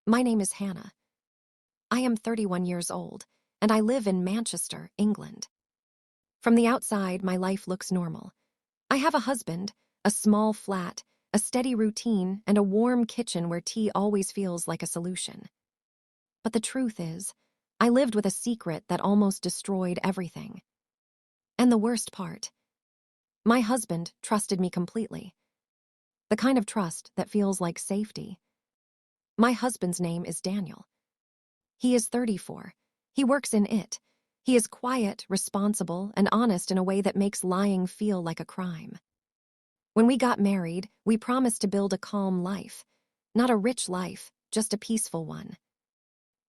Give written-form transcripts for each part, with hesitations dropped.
My name is Hannah. I am 31 years old, and I live in Manchester, England. From the outside, my life looks normal. I have a husband, a small flat, a steady routine, and a warm kitchen where tea always feels like a solution. But the truth is, I lived with a secret that almost destroyed everything. And the worst part, my husband trusted me completely. The kind of trust that feels like safety. My husband's name is Daniel. He is 34. He works in it. He is quiet, responsible, and honest in a way that makes lying feel like a crime. When we got married, we promised to build a calm life. Not a rich life, just a peaceful one.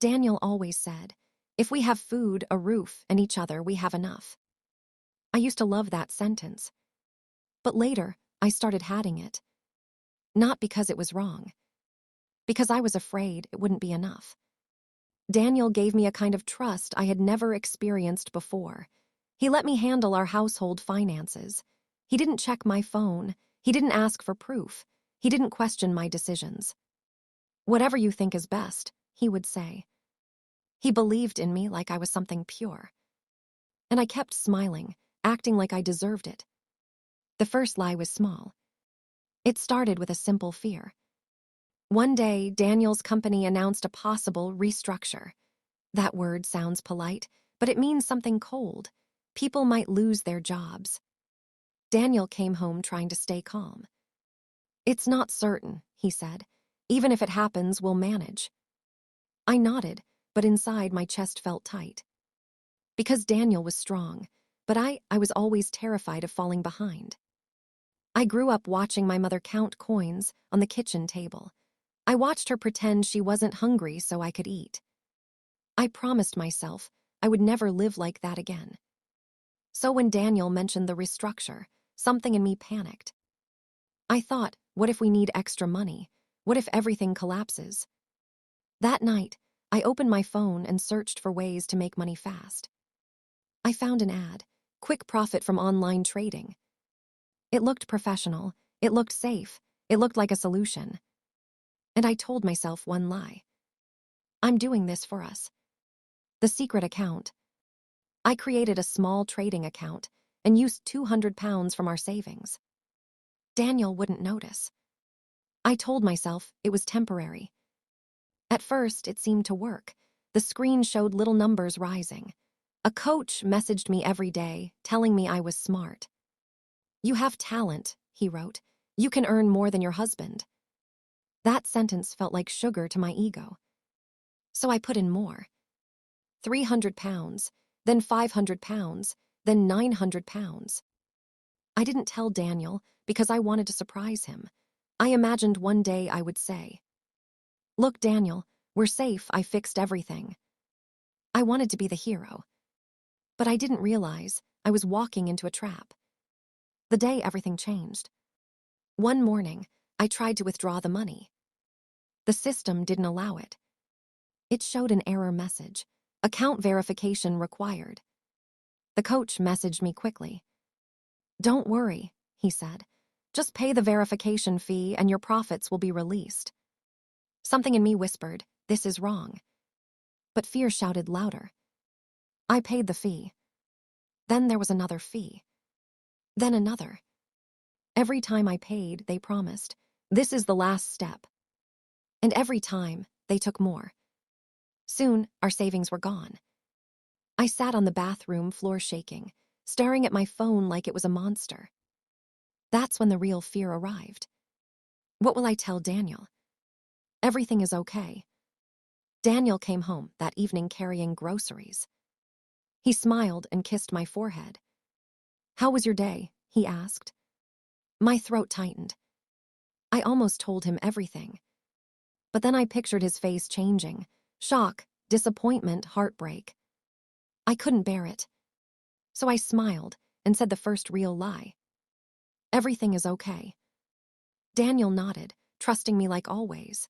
Daniel always said, if we have food, a roof, and each other, we have enough. I used to love that sentence. But later, I started hating it. Not because it was wrong. Because I was afraid it wouldn't be enough. Daniel gave me a kind of trust I had never experienced before. He let me handle our household finances. He didn't check my phone. He didn't ask for proof. He didn't question my decisions. Whatever you think is best, he would say. He believed in me like I was something pure. And I kept smiling, acting like I deserved it. The first lie was small. It started with a simple fear. One day, Daniel's company announced a possible restructure. That word sounds polite, but it means something cold. People might lose their jobs. Daniel came home trying to stay calm. It's not certain, he said. Even if it happens, we'll manage. I nodded, but inside my chest felt tight. Because Daniel was strong, but I was always terrified of falling behind. I grew up watching my mother count coins on the kitchen table. I watched her pretend she wasn't hungry so I could eat. I promised myself I would never live like that again. So when Daniel mentioned the restructure, something in me panicked. I thought, what if we need extra money? What if everything collapses? That night, I opened my phone and searched for ways to make money fast. I found an ad, quick profit from online trading. It looked professional, it looked safe, it looked like a solution. And I told myself one lie. I'm doing this for us. The secret account. I created a small trading account and used £200 from our savings. Daniel wouldn't notice. I told myself it was temporary. At first, it seemed to work. The screen showed little numbers rising. A coach messaged me every day, telling me I was smart. You have talent, he wrote. You can earn more than your husband. That sentence felt like sugar to my ego. So I put in more. £300, then £500, then £900. I didn't tell Daniel because I wanted to surprise him. I imagined one day I would say, look, Daniel, we're safe, I fixed everything. I wanted to be the hero. But I didn't realize I was walking into a trap. The day everything changed. One morning, I tried to withdraw the money. The system didn't allow it. It showed an error message. Account verification required. The coach messaged me quickly. Don't worry, he said. Just pay the verification fee and your profits will be released. Something in me whispered, this is wrong. But fear shouted louder. I paid the fee. Then there was another fee. Then another. Every time I paid, they promised, this is the last step. And every time, they took more. Soon, our savings were gone. I sat on the bathroom floor shaking, staring at my phone like it was a monster. That's when the real fear arrived. What will I tell Daniel? Everything is okay. Daniel came home that evening carrying groceries. He smiled and kissed my forehead. How was your day? He asked. My throat tightened. I almost told him everything. But then I pictured his face changing. Shock, disappointment, heartbreak. I couldn't bear it. So I smiled and said the first real lie. Everything is okay. Daniel nodded, trusting me like always.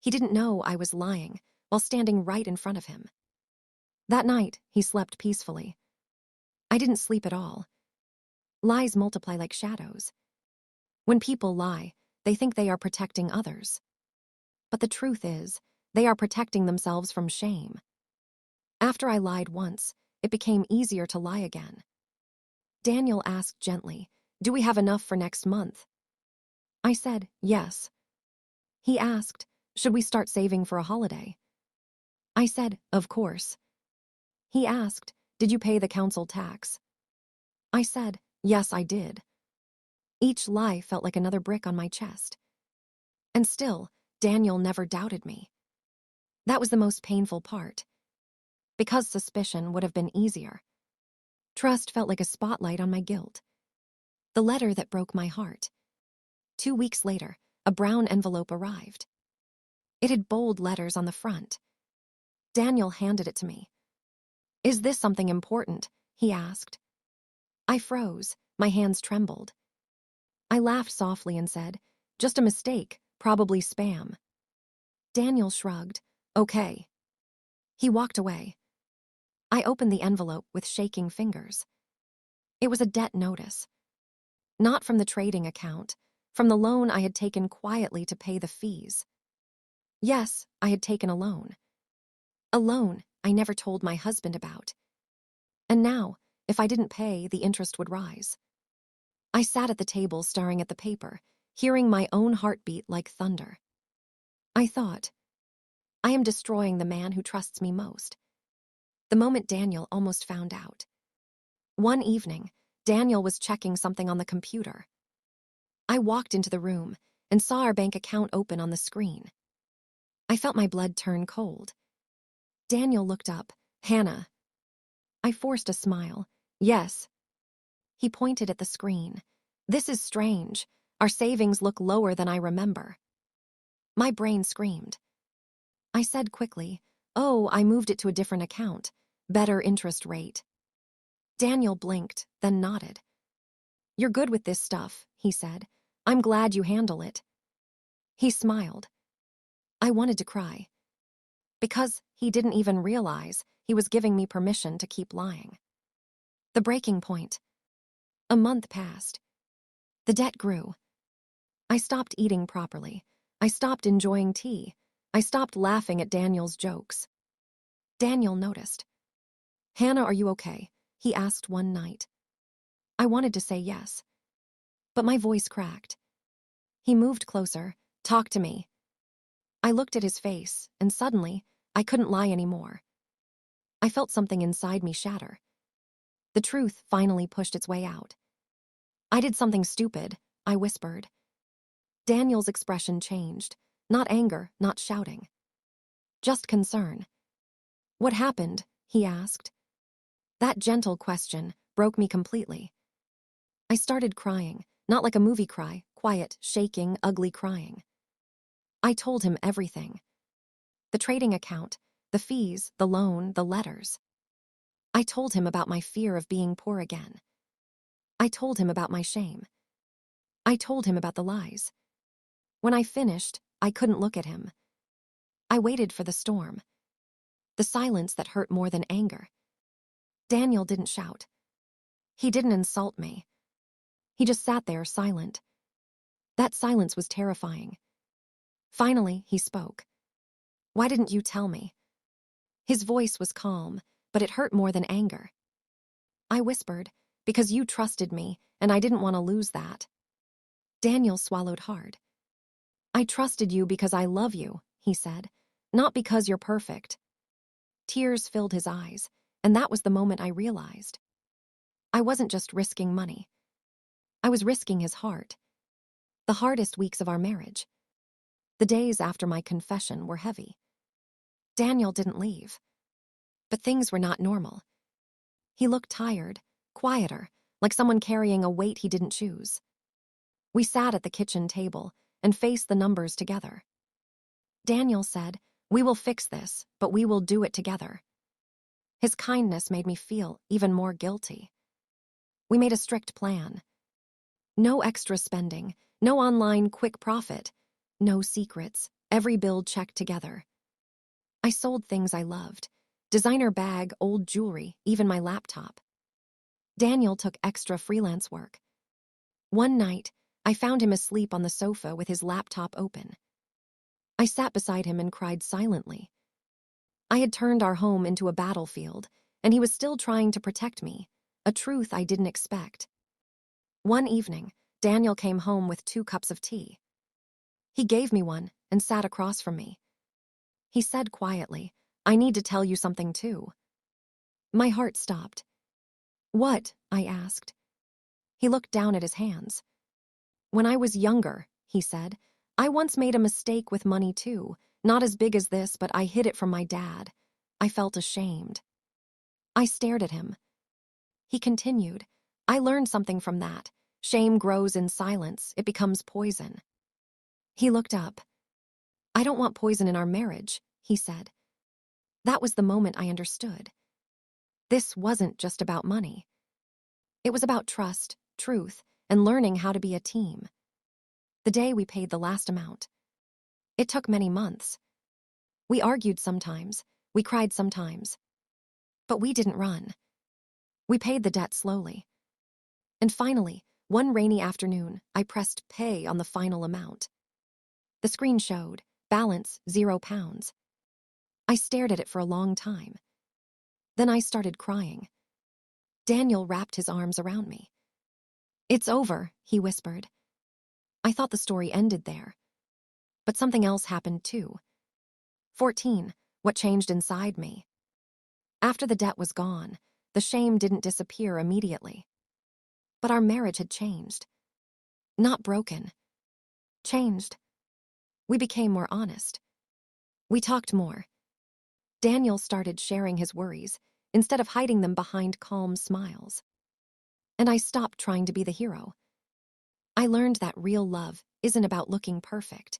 He didn't know I was lying while standing right in front of him. That night, he slept peacefully. I didn't sleep at all. Lies multiply like shadows. When people lie, they think they are protecting others. But the truth is, they are protecting themselves from shame. After I lied once, it became easier to lie again. Daniel asked gently, "Do we have enough for next month?" I said, "Yes." He asked, "Should we start saving for a holiday?" I said, "Of course." He asked, "Did you pay the council tax?" I said, "Yes, I did." Each lie felt like another brick on my chest. And still, Daniel never doubted me. That was the most painful part. Because suspicion would have been easier. Trust felt like a spotlight on my guilt. The letter that broke my heart. 2 weeks later, a brown envelope arrived. It had bold letters on the front. Daniel handed it to me. "Is this something important?" he asked. I froze, my hands trembled. I laughed softly and said, "Just a mistake, probably spam." Daniel shrugged. "Okay." He walked away. I opened the envelope with shaking fingers. It was a debt notice. Not from the trading account, from the loan I had taken quietly to pay the fees. Yes, I had taken a loan. A loan I never told my husband about. And now, if I didn't pay, the interest would rise. I sat at the table staring at the paper, hearing my own heartbeat like thunder. I thought, I am destroying the man who trusts me most. The moment Daniel almost found out. One evening, Daniel was checking something on the computer. I walked into the room and saw our bank account open on the screen. I felt my blood turn cold. Daniel looked up. "Hannah." I forced a smile. "Yes." He pointed at the screen. "This is strange. Our savings look lower than I remember." My brain screamed. I said quickly, "Oh, I moved it to a different account. Better interest rate." Daniel blinked, then nodded. "You're good with this stuff," he said. "I'm glad you handle it." He smiled. I wanted to cry. Because he didn't even realize he was giving me permission to keep lying. The breaking point. A month passed. The debt grew. I stopped eating properly. I stopped enjoying tea. I stopped laughing at Daniel's jokes. Daniel noticed. "Hannah, are you okay?" he asked one night. I wanted to say yes, but my voice cracked. He moved closer. "Talk to me." I looked at his face, and suddenly, I couldn't lie anymore. I felt something inside me shatter. The truth finally pushed its way out. "I did something stupid," I whispered. Daniel's expression changed. Not anger, not shouting. Just concern. "What happened?" he asked. That gentle question broke me completely. I started crying, not like a movie cry, quiet, shaking, ugly crying. I told him everything. The trading account, the fees, the loan, the letters. I told him about my fear of being poor again. I told him about my shame. I told him about the lies. When I finished, I couldn't look at him. I waited for the storm. The silence that hurt more than anger. Daniel didn't shout. He didn't insult me. He just sat there silent. That silence was terrifying. Finally, he spoke. "Why didn't you tell me?" His voice was calm, but it hurt more than anger. I whispered, "Because you trusted me, and I didn't want to lose that." Daniel swallowed hard. "I trusted you because I love you," he said, "not because you're perfect." Tears filled his eyes, and that was the moment I realized. I wasn't just risking money. I was risking his heart. The hardest weeks of our marriage. The days after my confession were heavy. Daniel didn't leave. But things were not normal. He looked tired, quieter, like someone carrying a weight he didn't choose. We sat at the kitchen table and faced the numbers together. Daniel said, "We will fix this, but we will do it together." His kindness made me feel even more guilty. We made a strict plan. No extra spending, no online quick profit, no secrets, every bill checked together. I sold things I loved. Designer bag, old jewelry, even my laptop. Daniel took extra freelance work. One night, I found him asleep on the sofa with his laptop open. I sat beside him and cried silently. I had turned our home into a battlefield, and he was still trying to protect me, a truth I didn't expect. One evening, Daniel came home with 2 cups of tea. He gave me one and sat across from me. He said quietly, "I need to tell you something too." My heart stopped. "What?" I asked. He looked down at his hands. "When I was younger," he said, "I once made a mistake with money too. Not as big as this, but I hid it from my dad. I felt ashamed." I stared at him. He continued, "I learned something from that. Shame grows in silence. It becomes poison." He looked up. "I don't want poison in our marriage," he said. That was the moment I understood. This wasn't just about money. It was about trust, truth, and learning how to be a team. The day we paid the last amount. It took many months. We argued sometimes, we cried sometimes. But we didn't run. We paid the debt slowly. And finally, one rainy afternoon, I pressed pay on the final amount. The screen showed, balance £0. I stared at it for a long time. Then I started crying. Daniel wrapped his arms around me. "It's over," he whispered. I thought the story ended there. But something else happened too. 14, what changed inside me. After the debt was gone, the shame didn't disappear immediately. But our marriage had changed. Not broken. Changed. We became more honest. We talked more. Daniel started sharing his worries, instead of hiding them behind calm smiles. And I stopped trying to be the hero. I learned that real love isn't about looking perfect.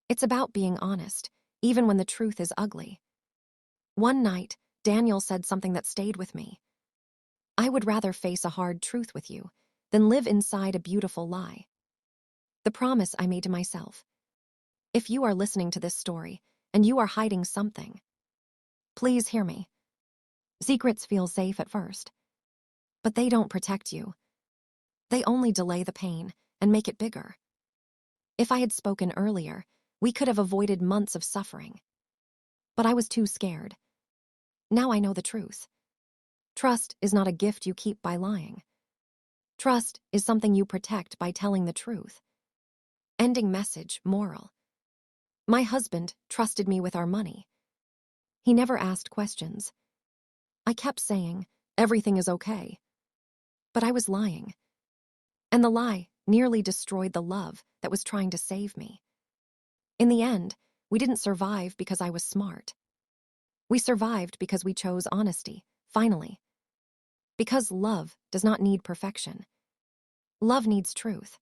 It's about being honest, even when the truth is ugly. One night, Daniel said something that stayed with me. "I would rather face a hard truth with you than live inside a beautiful lie." The promise I made to myself. If you are listening to this story and you are hiding something, please hear me. Secrets feel safe at first, but they don't protect you. They only delay the pain and make it bigger. If I had spoken earlier, we could have avoided months of suffering. But I was too scared. Now I know the truth. Trust is not a gift you keep by lying. Trust is something you protect by telling the truth. Ending message, moral. My husband trusted me with our money. He never asked questions. I kept saying, "Everything is okay." But I was lying. And the lie nearly destroyed the love that was trying to save me. In the end, we didn't survive because I was smart. We survived because we chose honesty, finally. Because love does not need perfection. Love needs truth.